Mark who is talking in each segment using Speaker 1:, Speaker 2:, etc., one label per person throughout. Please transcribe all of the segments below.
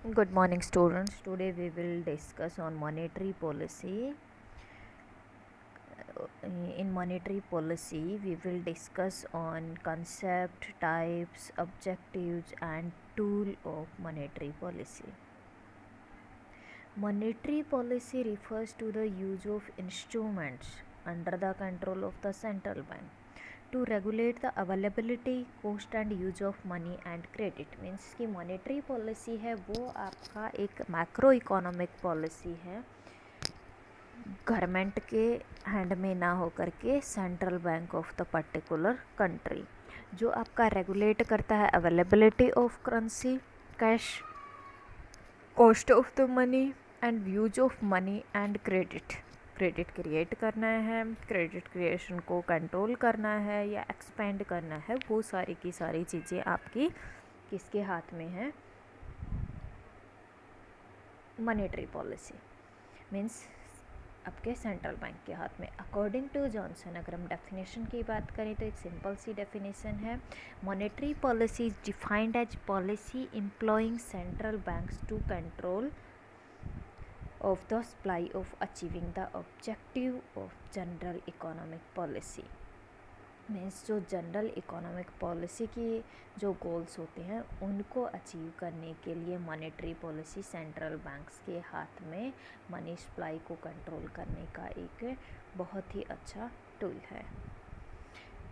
Speaker 1: Good morning, students. Today we will discuss on monetary policy. In monetary policy, we will discuss on concept, types, objectives, and tool of monetary policy. Monetary policy refers to the use of instruments under the control of the central bank to regulate the availability, cost and use of money and credit. Means कि monetary policy है वो आपका एक macro economic policy है, government के hand में ना होकर के central bank of the particular country, जो आपका रेगुलेट करता है availability of currency, cash, cost of the money and use of money and credit create करना है, क्रेडिट क्रिएशन को कंट्रोल करना है या एक्सपेंड करना है, वो सारी की सारी चीज़ें आपकी किसके हाथ में है? मॉनेटरी पॉलिसी मीन्स आपके सेंट्रल बैंक के हाथ में। अकॉर्डिंग टू जॉनसन, अगर हम डेफिनेशन की बात करें तो एक सिंपल सी डेफिनेशन है, monetary policy is defined as policy employing central banks to control of the supply of achieving the objective of general economic policy। Means जो जनरल इकोनॉमिक पॉलिसी की जो गोल्स होते हैं उनको अचीव करने के लिए मॉनेटरी पॉलिसी सेंट्रल बैंक्स के हाथ में मनी सप्लाई को कंट्रोल करने का एक बहुत ही अच्छा टूल है।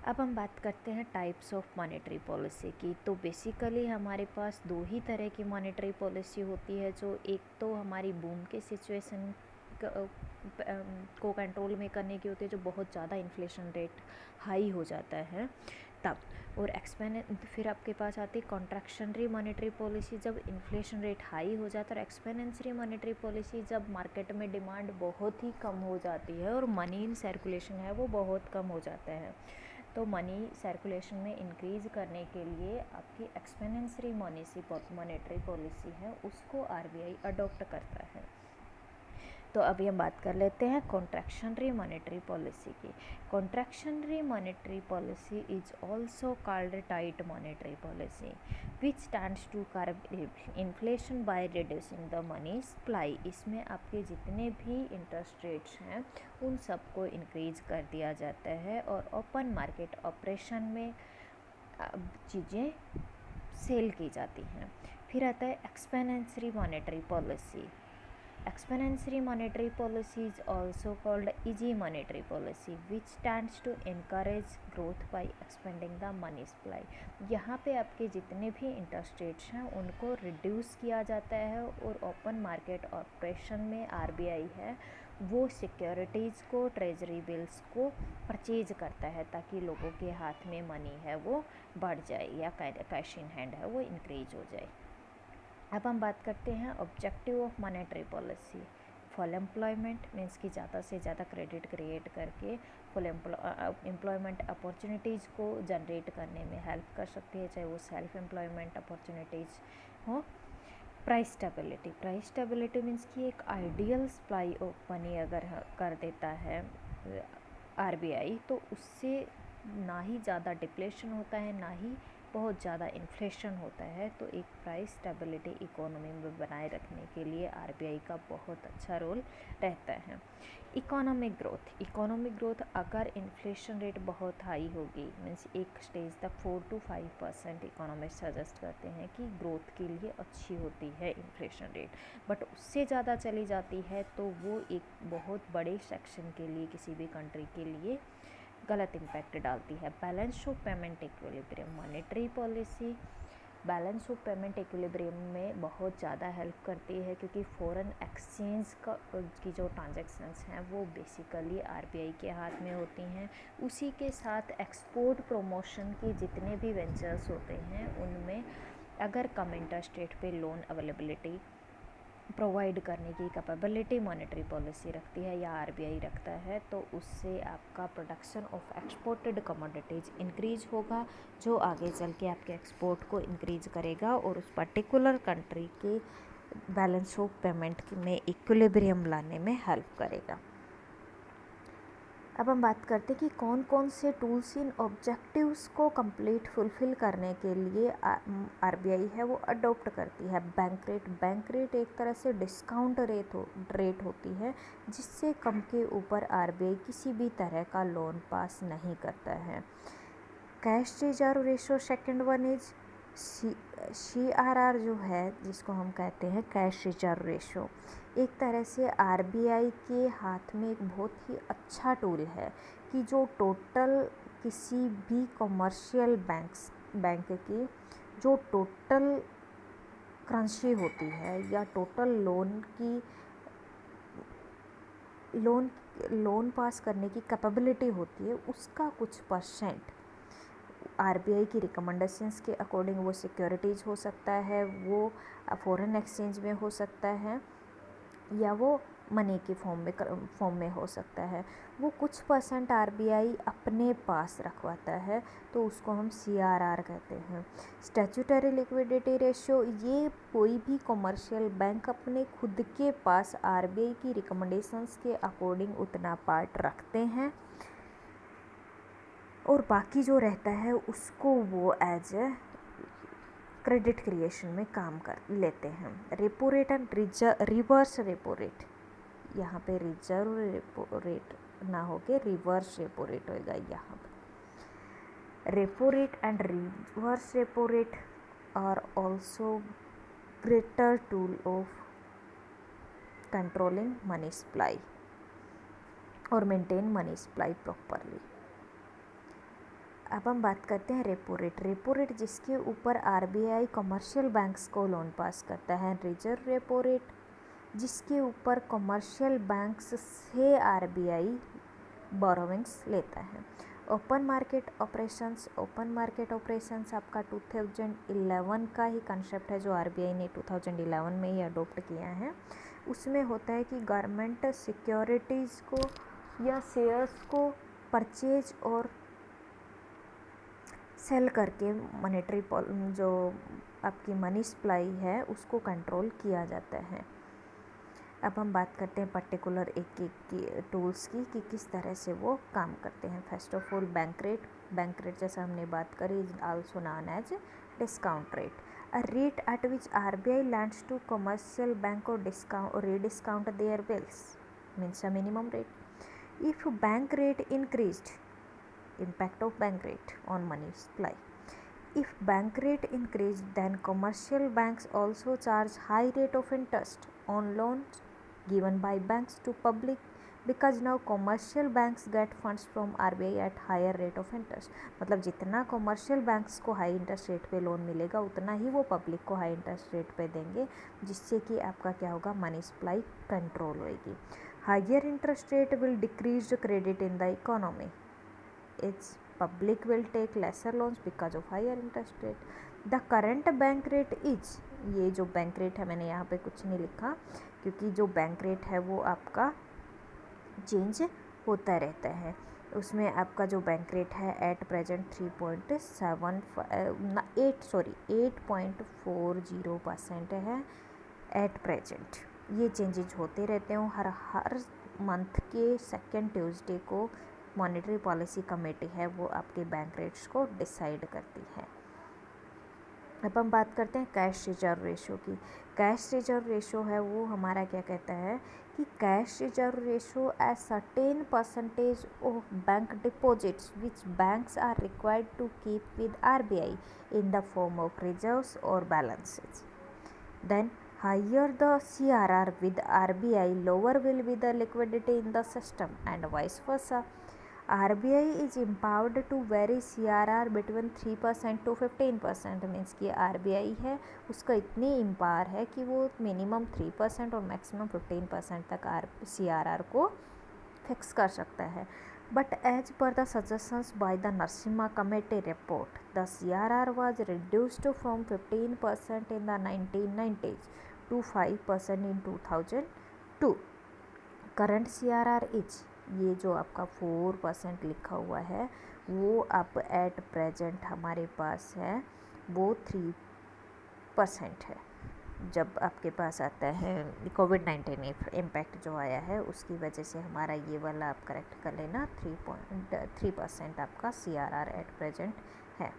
Speaker 1: अब हम बात करते हैं टाइप्स ऑफ मॉनेटरी पॉलिसी की। तो बेसिकली हमारे पास दो ही तरह की मॉनेटरी पॉलिसी होती है, जो एक तो हमारी बूम के सिचुएशन को कंट्रोल में करने की होती है, जो बहुत ज़्यादा इन्फ्लेशन रेट हाई हो जाता है तब, और फिर आपके पास आती है कॉन्ट्रैक्शनरी मॉनेटरी पॉलिसी, जब इन्फ्लेशन रेट हाई हो जाता है, और एक्सपेंसेंसरी मॉनेटरी पॉलिसी जब मार्केट में डिमांड बहुत ही कम हो जाती है और मनी इन सर्कुलेशन है वो बहुत कम हो जाता है। तो मनी सर्कुलेशन में इंक्रीज़ करने के लिए आपकी एक्सपेंसेंसरी मॉनेटरी पॉलिसी है उसको आरबीआई अडॉप्ट करता है। तो अभी हम बात कर लेते हैं कॉन्ट्रैक्शनरी मॉनेटरी पॉलिसी की। Contractionary monetary policy is also called tight monetary policy which stands to curb inflation by reducing the money supply. इसमें आपके जितने भी इंटरेस्ट रेट्स हैं उन सबको इंक्रीज कर दिया जाता है और ओपन मार्केट ऑपरेशन में चीज़ें सेल की जाती हैं। फिर आता है expansionary monetary policy. Exponential monetary policy is also called easy monetary policy which stands to encourage growth by expanding the money supply। यहाँ पे आपके जितने भी इंटरेस्ट रेट्स हैं उनको रिड्यूस किया जाता है और ओपन मार्केट ऑपरेशन में आरबीआई है वो सिक्योरिटीज़ को, ट्रेजरी बिल्स को परचेज करता है ताकि लोगों के हाथ में मनी है वो बढ़ जाए या कैश इन हैंड है वो इंक्रीज हो जाए। अब हम बात करते हैं objective of monetary policy. Full employment means कि ज़्यादा से ज़्यादा क्रेडिट क्रिएट करके फुल एम्प्लॉयमेंट अपॉर्चुनिटीज़ को जनरेट करने में हेल्प कर सकती है, चाहे वो सेल्फ एम्प्लॉयमेंट अपॉर्चुनिटीज़ हो। प्राइस स्टेबिलिटी मीन्स कि एक आइडियल सप्लाई ऑफ मनी अगर कर देता है आरबीआई तो उससे ना ही ज़्यादा डिप्लेशन होता है ना ही बहुत ज़्यादा इन्फ्लेशन होता है। तो एक प्राइस स्टेबिलिटी इकोनॉमी में बनाए रखने के लिए आरबीआई का बहुत अच्छा रोल रहता है। इकोनॉमिक ग्रोथ अगर इन्फ्लेशन रेट बहुत हाई होगी मीन्स एक स्टेज तक 4 to 5% इकोनॉमिस्ट सजेस्ट करते हैं कि ग्रोथ के लिए अच्छी होती है इन्फ्लेशन रेट, बट उससे ज़्यादा चली जाती है तो वो एक बहुत बड़े सेक्शन के लिए, किसी भी कंट्री के लिए गलत इम्पैक्ट डालती है। Balance of payment equilibrium monetary policy balance of payment equilibrium में बहुत ज़्यादा हेल्प करती है क्योंकि फ़ॉरेन एक्सचेंज की जो ट्रांजैक्शंस हैं वो बेसिकली आरबीआई के हाथ में होती हैं। उसी के साथ एक्सपोर्ट प्रमोशन के जितने भी वेंचर्स होते हैं उनमें अगर कम इंटरेस्ट रेट पे लोन अवेलेबिलिटी प्रोवाइड करने की कैपेबिलिटी मॉनेटरी पॉलिसी रखती है या आरबीआई रखता है तो उससे आपका production of exported commodities increase होगा, जो आगे चल के आपके एक्सपोर्ट को इंक्रीज करेगा और उस पर्टिकुलर कंट्री के बैलेंस ऑफ पेमेंट में इक्विलिब्रियम लाने में हेल्प करेगा। अब हम बात करते हैं कि कौन कौन से टूल्स इन ऑब्जेक्टिव्स को कंप्लीट फुलफिल करने के लिए आरबीआई है वो अडॉप्ट करती है। बैंक रेट एक तरह से डिस्काउंट रेट होती है जिससे कम के ऊपर आरबीआई किसी भी तरह का लोन पास नहीं करता है। Cash reserve ratio second one is CRR जो है जिसको हम कहते हैं कैश रिजर्व रेशो, एक तरह से आरबीआई के हाथ में एक बहुत ही अच्छा टूल है कि जो टोटल किसी भी कमर्शियल बैंक की जो टोटल करेंसी होती है या टोटल लोन पास करने की कैपेबिलिटी होती है उसका कुछ परसेंट आरबीआई की रिकमेंडेशंस के अकॉर्डिंग वो सिक्योरिटीज़ हो सकता है, वो फॉरेन एक्सचेंज में हो सकता है या वो मनी के फॉर्म में हो सकता है। वो कुछ परसेंट आरबीआई अपने पास रखवाता है तो उसको हम CRR कहते हैं। स्टैट्यूटरी लिक्विडिटी रेशियो, ये कोई भी कमर्शियल बैंक अपने खुद के पास आरबीआई की रिकमेंडेशंस के अकॉर्डिंग उतना पार्ट रखते हैं और बाकी जो रहता है उसको वो एज ए क्रेडिट क्रिएशन में काम कर लेते हैं। Repo rate and reverse repo rate, यहाँ पे रिजर्व रेपो रेट ना होके रिवर्स रेपो रेट होगा यहाँ पे। Repo rate and reverse repo rate are also greater tool of controlling money supply और मेंटेन मनी सप्लाई प्रॉपरली। अब हम बात करते हैं रेपो रेट जिसके ऊपर आरबीआई कमर्शियल बैंक्स को लोन पास करता है। रिजर्व रेपो रेट जिसके ऊपर कमर्शियल बैंक्स से आरबीआई बोरोविंग्स लेता है। ओपन मार्केट ऑपरेशंस आपका 2011 का ही कंसेप्ट है जो आरबीआई ने 2011 में ही अडोप्ट किया है। उसमें होता है कि गवर्नमेंट सिक्योरिटीज़ को या शेयर्स को परचेज और सेल करके मॉनेटरी जो आपकी मनी सप्लाई है उसको कंट्रोल किया जाता है। अब हम बात करते हैं पर्टिकुलर एक टूल्स की कि किस तरह से वो काम करते हैं। First of all bank rate जैसा हमने बात करी is also known as discount rate, a rate at which RBI lends to commercial bank और rediscount their bills means a minimum rate. If bank rate increased, impact of bank rate on money supply. If bank rate increased, then commercial banks also charge high rate of interest on loans given by banks to public because now commercial banks get funds from RBI at higher rate of interest. मतलब जितना commercial banks को high interest rate पे loan मिलेगा उतना ही वो public को high interest rate पे देंगे जिससे कि आपका क्या होगा मनी सप्लाई कंट्रोल होएगी। Higher interest rate will decrease the credit in the economy. Its public will take lesser loans because of higher interest rate. The current bank rate is, ये जो बैंक रेट है मैंने यहाँ पे कुछ नहीं लिखा क्योंकि जो बैंक रेट है वो आपका चेंज होता रहता है। उसमें आपका जो बैंक रेट है एट प्रेजेंट 8.40% है एट प्रेजेंट। ये चेंजेज होते रहते हैं हर मंथ के सेकेंड ट्यूसडे को मॉनेटरी पॉलिसी कमेटी है वो आपके बैंक रेट्स को डिसाइड करती है। अब हम बात करते हैं कैश रिजर्व रेशो की। कैश रिजर्व रेशो है वो हमारा क्या कहता है कि cash reserve ratio as certain percentage of bank deposits which banks are required to keep with RBI in the form of reserves और balances. Then higher the CRR with RBI, lower will be the liquidity in the system and vice versa. RBI is empowered to vary CRR between 3% to 15%, means कि RBI है उसका इतनी empower है कि वो minimum 3% और maximum 15% तक CRR को फिक्स कर सकता है। But as per the suggestions by the Narasimha Committee report, the CRR was reduced from 15% in the 1990s to 5% in 2002. Current CRR is, ये जो आपका 4% लिखा हुआ है वो अब एट प्रेजेंट हमारे पास है वो 3% है। जब आपके पास आता है कोविड-19 इम्पैक्ट जो आया है उसकी वजह से हमारा ये वाला आप करेक्ट कर लेना 3.3% आपका CRR एट प्रेजेंट है।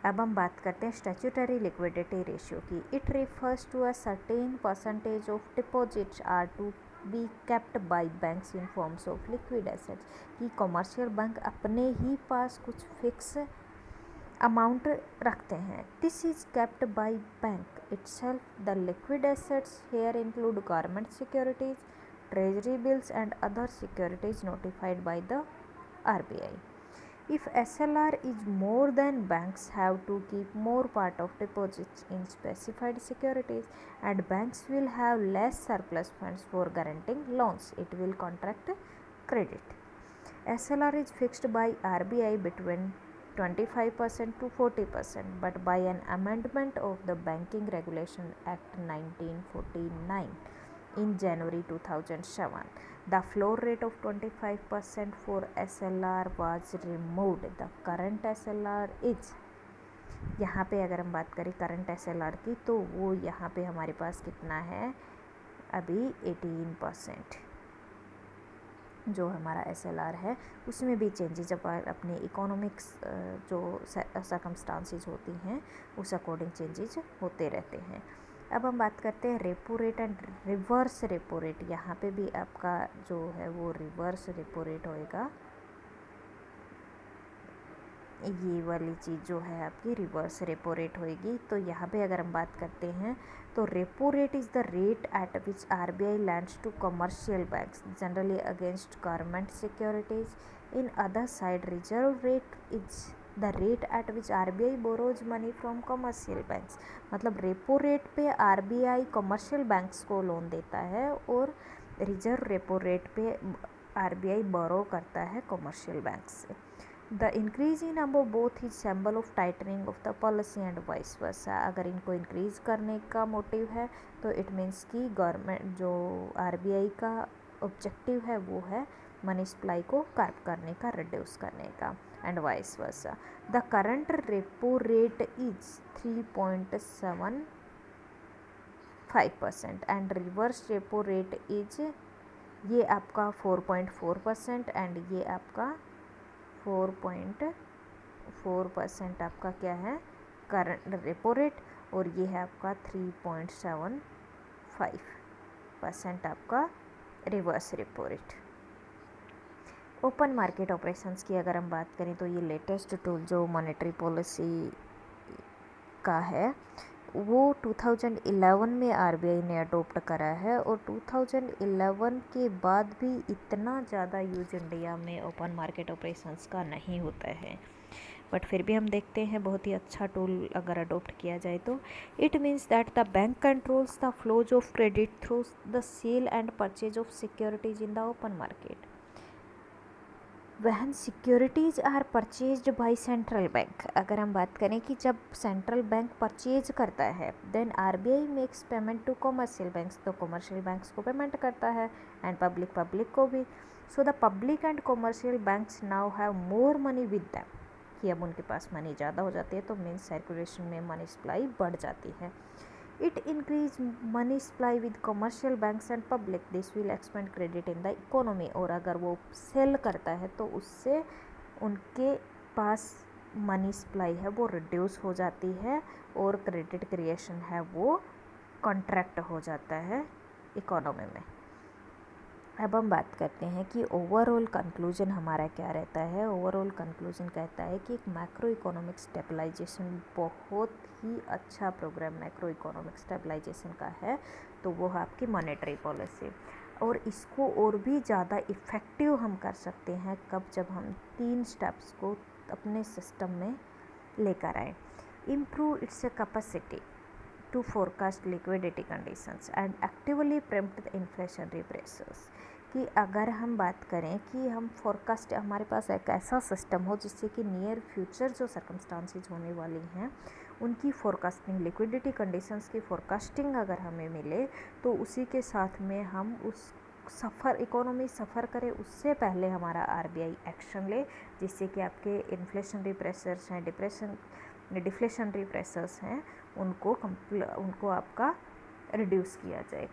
Speaker 1: अब हम बात करते हैं स्टैट्यूटरी लिक्विडिटी रेशियो की। It refers to a certain percentage of deposits are to be kept by banks in forms of liquid assets, कि कॉमर्शियल बैंक अपने ही पास कुछ फिक्स अमाउंट रखते हैं। This is kept by bank itself. The liquid assets here include government securities, treasury bills and other securities notified by the RBI. If SLR is more, then banks have to keep more part of deposits in specified securities, and banks will have less surplus funds for guaranteeing loans. It will contract credit. SLR is fixed by RBI between 25% to 40%, but by an amendment of the Banking Regulation Act 1949 in January 2007. The floor rate of 25% for SLR was removed. The current SLR is, यहाँ पे अगर हम बात करें current SLR की, तो वो यहाँ पे हमारे पास कितना है अभी 18%। जो हमारा SLR है उसमें भी चेंजेस जब अपने इकोनॉमिक्स जो सर्कमस्टांसेस होती हैं उस अकॉर्डिंग चेंजेस होते रहते हैं। अब हम बात करते हैं repo rate and reverse repo rate. यहाँ पे भी आपका जो है वो रिवर्स रेपो रेट होएगा। ये वाली चीज़ जो है आपकी रिवर्स रेपो रेट होएगी। तो यहाँ पे अगर हम बात करते हैं तो repo rate is the rate at which RBI lends to commercial banks generally against government securities. In other side, reserve rate is the rate at which RBI borrows money from commercial banks. मतलब repo rate पे RBI commercial banks को loan देता है और reserve repo rate पे RBI बोरो करता है commercial banks से। The increase in above both is symbol of tightening of the policy and vice versa. अगर इनको इंक्रीज करने का मोटिव है तो इट मीन्स कि गवर्नमेंट जो RBI का ऑब्जेक्टिव है वो है मनी सप्लाई को कर्व करने का, रिड्यूस करने का, and vice versa. The current repo rate is 3.75% and reverse repo rate is, ये आपका 4.4% एंड ये आपका 4.4% आपका क्या है करंट रेपो रेट, और ये है आपका 3.75% आपका reverse repo rate. Open market operations की अगर हम बात करें तो ये लेटेस्ट टूल जो मॉनेटरी पॉलिसी का है वो 2011 में RBI ने अडोप्ट करा है, और 2011 के बाद भी इतना ज़्यादा यूज इंडिया में ओपन मार्केट ऑपरेशंस का नहीं होता है, बट फिर भी हम देखते हैं बहुत ही अच्छा टूल अगर अडोप्ट किया जाए तो। It means that the bank controls the flows of credit through the sale and purchase of securities in the open market. When securities are purchased by central bank, अगर हम बात करें कि जब सेंट्रल बैंक परचेज करता है then RBI makes payment to commercial banks, तो commercial banks को पेमेंट करता है एंड पब्लिक को भी। So the public and commercial banks now have more money with them, कि अब उनके पास मनी ज़्यादा हो जाती है तो मीन्स सर्कुलेशन में मनी सप्लाई बढ़ जाती है। It increase money supply with commercial banks and public. This will expand credit in the economy. और अगर वो सेल करता है तो उससे उनके पास मनी सप्लाई है वो रिड्यूस हो जाती है और क्रेडिट क्रिएशन है वो कॉन्ट्रैक्ट हो जाता है इकोनॉमी में। अब हम बात करते हैं कि ओवरऑल कंक्लूजन हमारा क्या रहता है। ओवरऑल कंक्लूजन कहता है कि एक मैक्रो इकोनॉमिक स्टेबलाइजेशन बहुत ही अच्छा प्रोग्राम मैक्रो इकोनॉमिक स्टेबलाइजेशन का है, तो वो है आपकी मॉनेटरी पॉलिसी, और इसको और भी ज़्यादा इफ़ेक्टिव हम कर सकते हैं कब, जब हम 3 स्टेप्स को अपने सिस्टम में लेकर आए। Improve its capacity to forecast liquidity conditions and actively preempt the inflationary pressures, कि अगर हम बात करें कि हम फोरकास्ट, हमारे पास एक ऐसा सिस्टम हो जिससे कि नियर फ्यूचर जो सर्कमस्टांसेस होने वाली हैं उनकी फोरकास्टिंग, लिक्विडिटी कंडीशंस की फोरकास्टिंग अगर हमें मिले तो उसी के साथ में हम उस इकोनॉमी सफ़र करे उससे पहले हमारा RBI एक्शन ले, जिससे कि आपके इन्फ्लेशनरी प्रेशर्स हैं, डिफ्लेशनरी प्रेशर्स हैं, उनको आपका रिड्यूस किया जाए।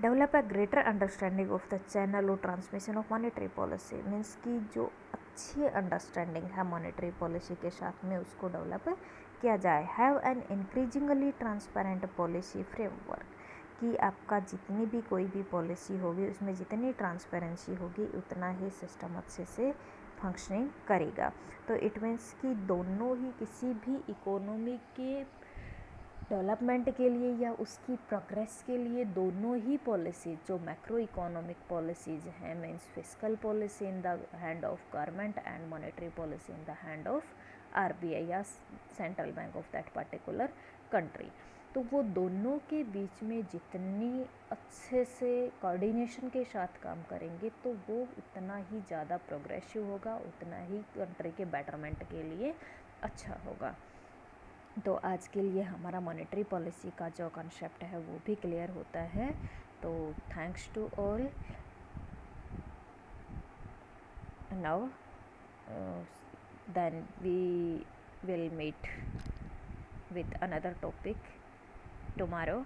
Speaker 1: Develop a greater understanding of the channel और transmission of monetary policy, means कि जो अच्छी अंडरस्टैंडिंग है मॉनेटरी पॉलिसी के साथ में उसको डेवलप किया जाए। Have an increasingly transparent policy framework, कि आपका जितनी भी कोई भी पॉलिसी होगी उसमें जितनी ट्रांसपेरेंसी होगी उतना ही सिस्टम अच्छे से फंक्शनिंग करेगा। तो इट मीन्स कि दोनों ही किसी भी इकोनॉमी के डेवलपमेंट के लिए या उसकी प्रोग्रेस के लिए दोनों ही पॉलिसी जो मैक्रो इकोनॉमिक पॉलिसीज़ हैं, means fiscal policy in the hand of government and monetary policy in the hand of RBI या central bank of that particular country, तो वो दोनों के बीच में जितनी अच्छे से कोऑर्डिनेशन के साथ काम करेंगे तो वो उतना ही ज़्यादा प्रोग्रेसिव होगा, उतना ही कंट्री के बेटरमेंट के लिए अच्छा होगा। तो आज के लिए हमारा मॉनेटरी पॉलिसी का जो कॉन्सेप्ट है वो भी क्लियर होता है। तो thanks to all. Now then we will meet with another topic tomorrow.